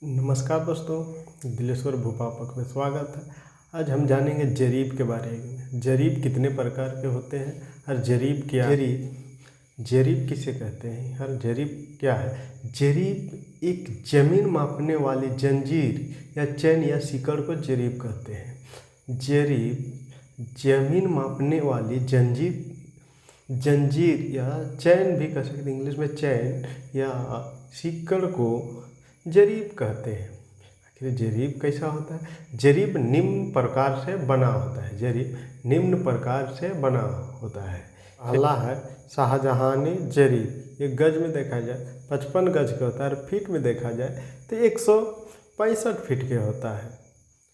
नमस्कार दोस्तों, दिलेश्वर भूपापक में स्वागत है। आज हम जानेंगे जरीब के बारे में। जरीब कितने प्रकार के होते हैं और जरीब क्या जरीब किसे कहते हैं और जरीब क्या है। जरीब एक ज़मीन मापने वाली जंजीर या चैन या सिकड़ को जरीब कहते हैं। जरीब ज़मीन मापने वाली जंजीर या चैन भी कह सकते हैं, इंग्लिश में चैन या सिकड़ को जरीब कहते हैं। आखिर जरीब कैसा होता है? जरीब निम्न प्रकार से बना होता है। जरीब निम्न प्रकार से बना होता है। पहला है शाहजहानी जरीब। ये गज में देखा जाए 55 गज का होता है और फीट में देखा जाए तो 165 फीट के होता है।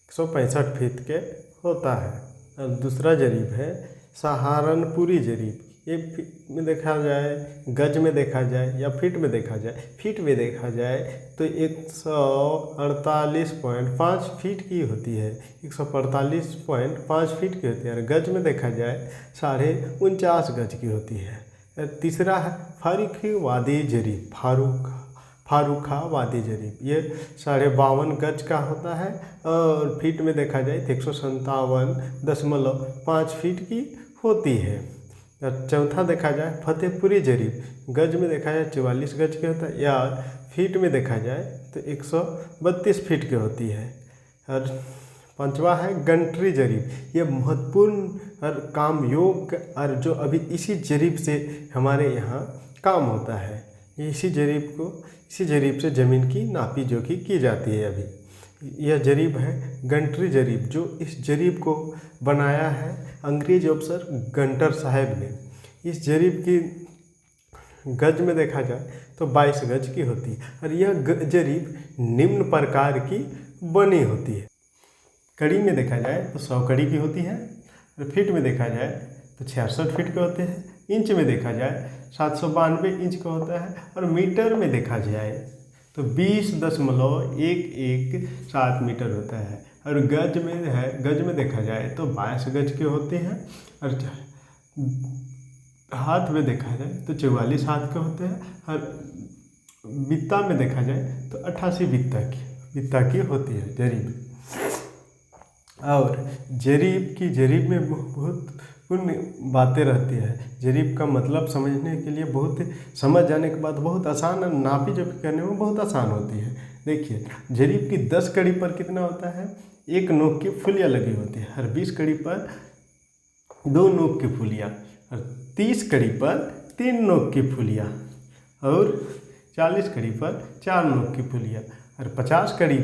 165 फीट के होता है। और दूसरा जरीब है सहारनपुरी जरीब। ये फीट में देखा जाए, गज में देखा जाए या फीट में देखा जाए। फीट में देखा जाए तो 148.5 फीट की होती है। 148.5 फीट की होती है और गज में देखा जाए 49.5 गज की होती है। तीसरा है फारुखाबादी जरीब। फारुखाबादी जरीब ये 52.5 गज का होता है और फीट में देखा जाए तो 157.5 फीट की होती है। और चौथा देखा जाए फतेहपुरी जरीब। गज में देखा जाए 44 गज के होता है या फीट में देखा जाए तो 132 फीट की होती है। और पांचवा है गंटरी जरीब। ये महत्वपूर्ण और काम योग्य और जो अभी इसी जरीब से हमारे यहाँ काम होता है। इसी जरीब से ज़मीन की नापी जोखी की जाती है। अभी यह जरीब है गंटरी जरीब। जो इस जरीब को बनाया है अंग्रेज अफसर गंटर साहब ने। इस जरीब की गज में देखा जाए तो 22 गज की होती है और यह जरीब निम्न प्रकार की बनी होती है। कड़ी में देखा जाए तो 100 कड़ी की होती है और फीट में देखा जाए तो 66 फीट के होते हैं। इंच में देखा जाए 792 इंच का होता है और मीटर में देखा जाए तो 20.117 मीटर होता है। और गज में देखा जाए तो 22 गज के होते हैं और हाथ में देखा जाए तो 44 हाथ के होते हैं और बित्ता में देखा जाए तो 88 बित्ता की होती है जरीब। और जरीब में बहुत बातें रहती है। जरीब का मतलब समझने के लिए समझ जाने के बाद बहुत आसान है। नापी जोखी करने में बहुत आसान होती है। देखिए, जरीब की 10 कड़ी पर कितना होता है? 1 नोक की फुलियाँ लगी होती है और 20 कड़ी पर 2 नोक की फुलियाँ और 30 कड़ी पर 3 नोक की फुलियाँ और 40 कड़ी पर 4 नोक की फुलियाँ और 50 कड़ी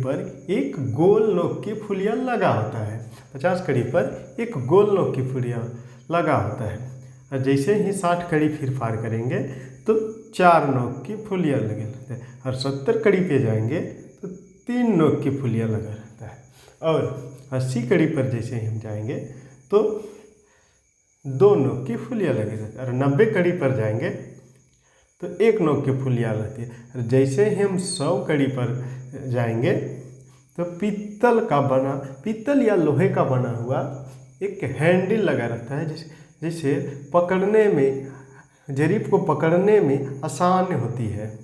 पर एक गोल नोक की फुलिया लगा होता है। 50 कड़ी पर एक गोल नोक की फुलिया लगा होता है। और जैसे ही 60 कड़ी फिर फार करेंगे तो 4 नोक की फुलिया लगे रहता है और 70 कड़ी पे जाएंगे तो 3 नोक की फुलिया लगा रहता है। और 80 कड़ी पर जैसे ही हम जाएंगे तो 2 नोक की फुलिया लगे रहता है और 90 कड़ी पर जाएंगे तो 1 नोक की फुलिया रहती है। और जैसे ही हम 100 कड़ी पर जाएंगे तो पीतल या लोहे का बना हुआ एक हैंडल लगा रहता है जिसे पकड़ने में, जरीब को पकड़ने में आसान होती है।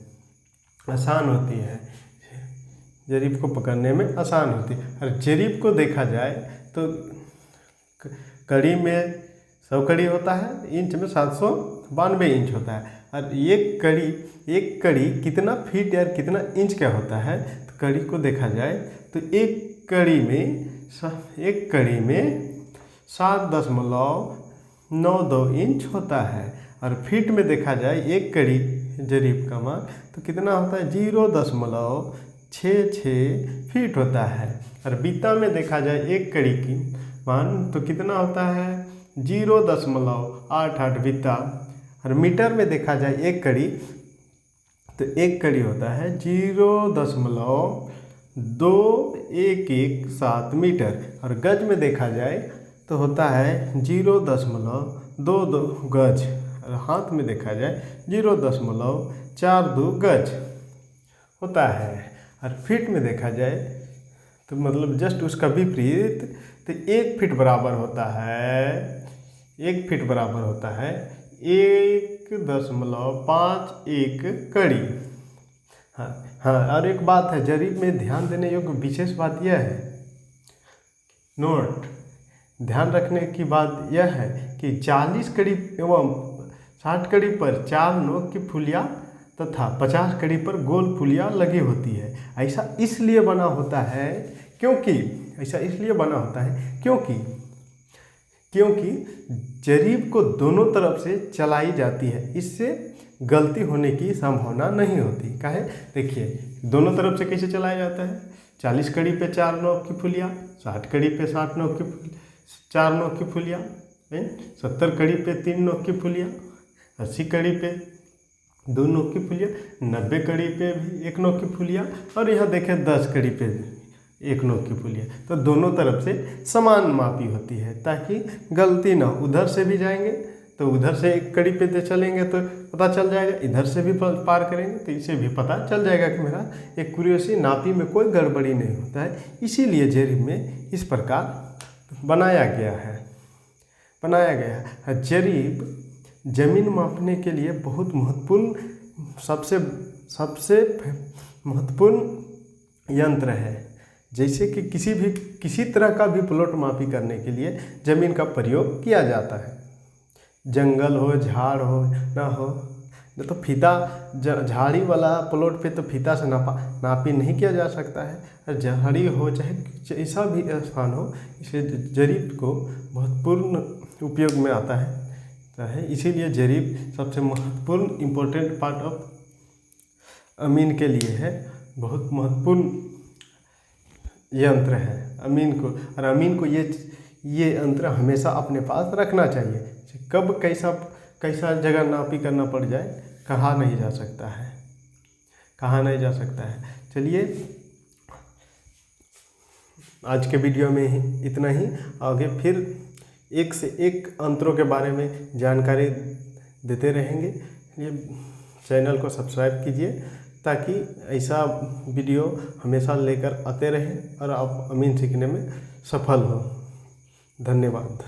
जरीब को पकड़ने में आसान होती है। और जरीब को देखा जाए तो कड़ी में 100 कड़ी होता है, इंच में 792 इंच होता है। और एक कड़ी कितना फीट या कितना इंच का होता है? तो कड़ी को देखा जाए तो एक कड़ी में 7.92 इंच होता है। और फीट में देखा जाए एक कड़ी जरीब का मान तो कितना होता है? 0.66 फीट होता है। और बित्ता में देखा जाए एक कड़ी की मान तो कितना होता है? 0.88 बित्ता। और मीटर में देखा जाए एक कड़ी तो एक कड़ी होता है 0.2117 मीटर। और गज में देखा जाए तो होता है 0.22 गज। और हाथ में देखा जाए 0.42 गज होता है। और फीट में देखा जाए तो मतलब जस्ट उसका विपरीत तो 1 फीट बराबर होता है 1.51 कड़ी। हाँ हाँ, और एक बात है, जरीब में ध्यान देने योग्य विशेष बात यह है, नोट ध्यान रखने की बात यह है कि 40 कड़ी एवं 60 कड़ी पर 4 नोक की फुलियाँ तथा 50 कड़ी पर गोल फुलियाँ लगी होती है। ऐसा इसलिए बना होता है क्योंकि जरीब को दोनों तरफ से चलाई जाती है, इससे गलती होने की संभावना नहीं होती। काहे, देखिए दोनों तरफ से कैसे चलाया जाता है, 40 कड़ी पे 4 नोक की फुलियाँ, 60 कड़ी पे 60 नोक की 4 नोक की फुलियाँ, 70 कड़ी पे 3 नोक की फुलियाँ, 80 कड़ी पे 2 नोक की फुलियाँ, 90 कड़ी पे भी 1 नोक की फुलियाँ, और यहाँ देखें 10 कड़ी पे 1 नोक की फुलियाँ। तो दोनों तरफ से समान मापी होती है ताकि गलती ना हो। उधर से भी जाएंगे तो उधर से 1 कड़ी पे चलेंगे तो पता चल जाएगा, इधर से भी पार करेंगे तो इसे भी पता चल जाएगा कि मेरा एक्यूरेसी नापी में कोई गड़बड़ी नहीं होता है। इसीलिए जरीब में इस प्रकार बनाया गया है। जरीब जमीन मापने के लिए बहुत महत्वपूर्ण, सबसे महत्वपूर्ण यंत्र है। जैसे कि किसी तरह का भी प्लॉट मापी करने के लिए जमीन का प्रयोग किया जाता है। जंगल हो, झाड़ हो ना हो, तो फीता झाड़ी वाला प्लॉट पे तो फीता से नापी नहीं किया जा सकता है। झाड़ी हो चाहे जैसा भी स्थान हो, इसलिए जरीब को महत्वपूर्ण उपयोग में आता है। इसीलिए जरीब सबसे महत्वपूर्ण इम्पोर्टेंट पार्ट ऑफ अमीन के लिए है, बहुत महत्वपूर्ण यंत्र है अमीन को। और अमीन को ये यंत्र हमेशा अपने पास रखना चाहिए। कब कैसा जगह नापी करना पड़ जाए कहा नहीं जा सकता है। चलिए आज के वीडियो में इतना ही। आगे फिर एक से एक अंतरों के बारे में जानकारी देते रहेंगे। ये चैनल को सब्सक्राइब कीजिए ताकि ऐसा वीडियो हमेशा लेकर आते रहें और आप अमीन सीखने में सफल हो। धन्यवाद।